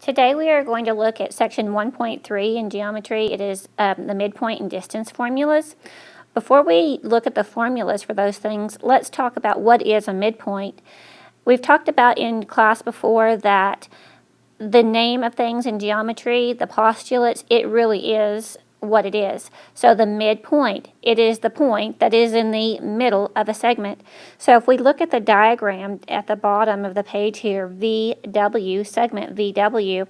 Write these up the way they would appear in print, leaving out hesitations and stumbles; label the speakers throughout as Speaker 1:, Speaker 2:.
Speaker 1: Today we are going to look at section 1.3 in geometry. It is the midpoint and distance formulas. Before we look at the formulas for those things, let's talk about what is a midpoint. We've talked about in class before that the name of things in geometry, the postulates, it really is what it is. So the midpoint, it is the point that is in the middle of a segment. So if we look at the diagram at the bottom of the page here, VW, segment VW,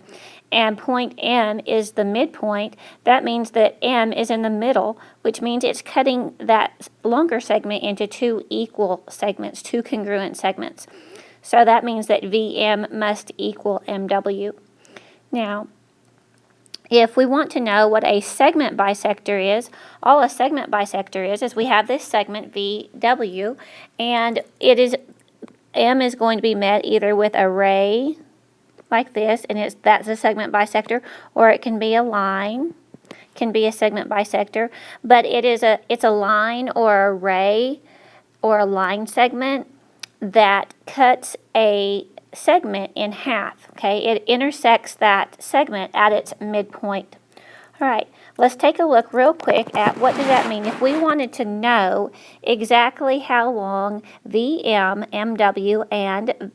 Speaker 1: and point M is the midpoint, that means that M is in the middle, which means it's cutting that longer segment into two equal segments, two congruent segments. So that means that VM must equal MW. Now, if we want to know what a segment bisector is, all a segment bisector is we have this segment VW, and M is going to be met either with a ray like this, and that's a segment bisector, or it can be a line, can be a segment bisector, but it's a line or a ray or a line segment that cuts a segment in half, okay? It intersects that segment at its midpoint. All right, let's take a look real quick at what does that mean. If we wanted to know exactly how long VM, MW, and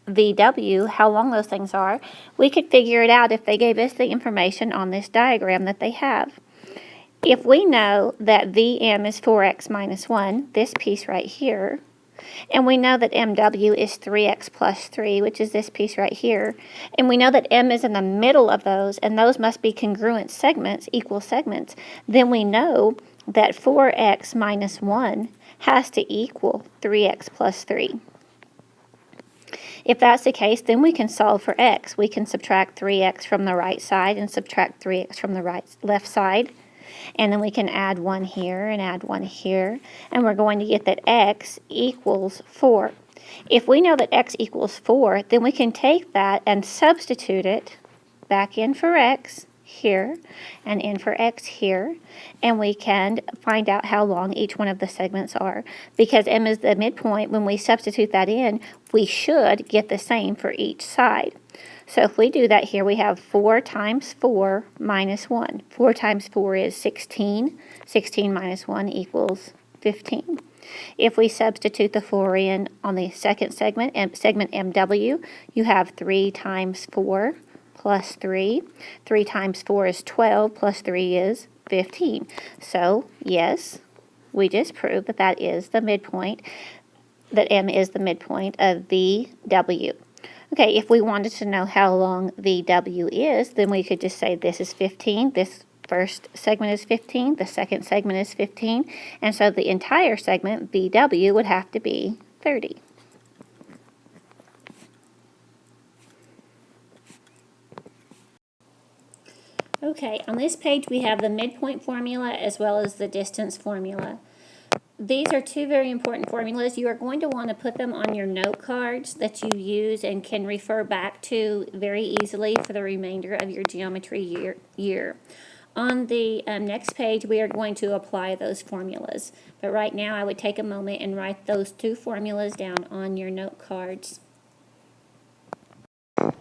Speaker 1: VW, how long those things are, we could figure it out if they gave us the information on this diagram that they have. If we know that VM is 4x minus 1, this piece right here, and we know that MW is 3x plus 3, which is this piece right here. And we know that M is in the middle of those, and those must be congruent segments, equal segments. Then we know that 4x minus 1 has to equal 3x plus 3. If that's the case, then we can solve for x. We can subtract 3x from the right side and subtract 3x from the left side. And then we can add 1 here and add 1 here. And we're going to get that x equals 4. If we know that x equals 4, then we can take that and substitute it back in for x here and in for x here. And we can find out how long each one of the segments are. Because m is the midpoint, when we substitute that in, we should get the same for each side. So if we do that here, we have 4 times 4 minus 1. 4 times 4 is 16. 16 minus 1 equals 15. If we substitute the 4 in on the second segment, segment MW, you have 3 times 4 plus 3. 3 times 4 is 12, plus 3 is 15. So, yes, we just proved that that is the midpoint, that M is the midpoint of VW. Okay, if we wanted to know how long VW is, then we could just say this is 15, this first segment is 15, the second segment is 15, and so the entire segment, VW, would have to be 30. Okay, on this page we have the midpoint formula as well as the distance formula. These are two very important formulas. You are going to want to put them on your note cards that you use and can refer back to very easily for the remainder of your geometry year. On the next page, we are going to apply those formulas. But right now, I would take a moment and write those two formulas down on your note cards.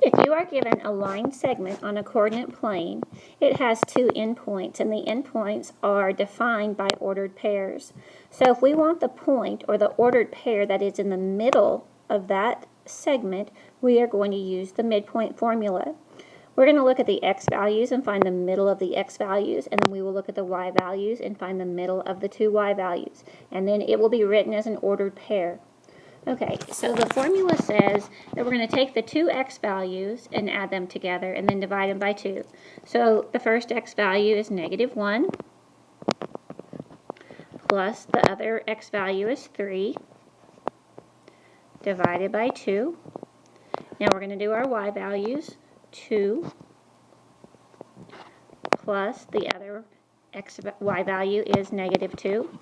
Speaker 1: If you are given a line segment on a coordinate plane, it has two endpoints, and the endpoints are defined by ordered pairs. So if we want the point or the ordered pair that is in the middle of that segment, we are going to use the midpoint formula. We're going to look at the x values and find the middle of the x values, and then we will look at the y values and find the middle of the two y values. And then it will be written as an ordered pair. Okay, so the formula says that we're going to take the two x values and add them together and then divide them by 2. So the first x value is negative 1 plus the other x value is 3 divided by 2. Now we're going to do our y values, 2 plus the other y value is negative 2.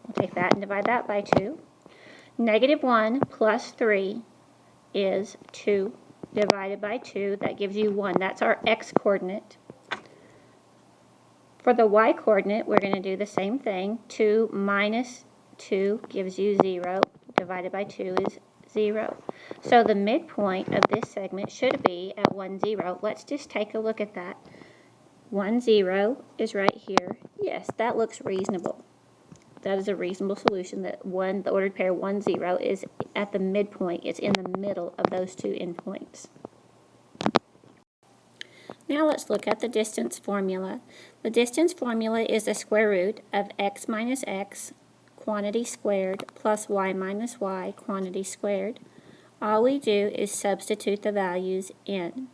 Speaker 1: We'll take that and divide that by 2. Negative 1 plus 3 is 2 divided by 2. That gives you 1. That's our x-coordinate. For the y-coordinate, we're going to do the same thing. 2 minus 2 gives you 0. Divided by 2 is 0. So the midpoint of this segment should be at 1, 0. Let's just take a look at that. 1, 0 is right here. Yes, that looks reasonable. That is a reasonable solution, that the ordered pair 1, 0 is at the midpoint. It's in the middle of those two endpoints. Now let's look at the distance formula. The distance formula is the square root of x minus x, quantity squared, plus y minus y, quantity squared. All we do is substitute the values in.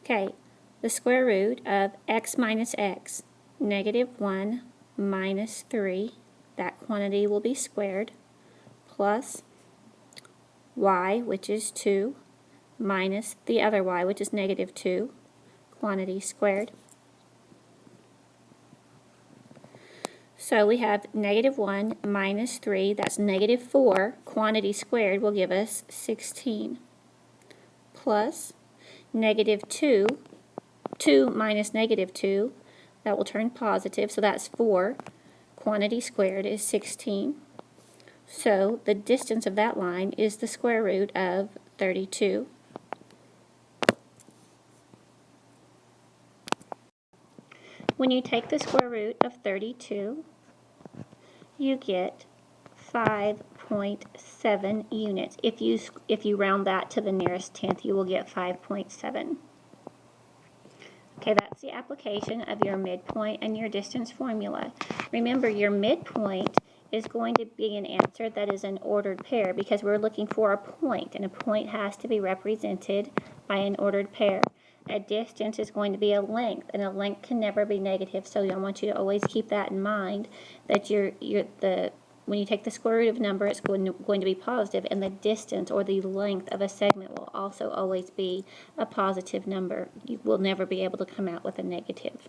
Speaker 1: Okay, the square root of x minus x, negative 1 minus 3, that quantity will be squared, plus y, which is 2, minus the other y, which is negative 2, quantity squared. So we have negative 1 minus 3, that's negative 4, quantity squared will give us 16, plus negative 2, 2 minus negative 2, that will turn positive, so that's 4, quantity squared is 16. So the distance of that line is the square root of 32. When you take the square root of 32, you get 5.7 units. If you round that to the nearest tenth, you will get 5.7. Okay, that's the application of your midpoint and your distance formula. Remember, your midpoint is going to be an answer that is an ordered pair because we're looking for a point, and a point has to be represented by an ordered pair. A distance is going to be a length, and a length can never be negative, so I want you to always keep that in mind, that when you take the square root of a number, it's going to be positive, and the distance or the length of a segment will also always be a positive number. You will never be able to come out with a negative.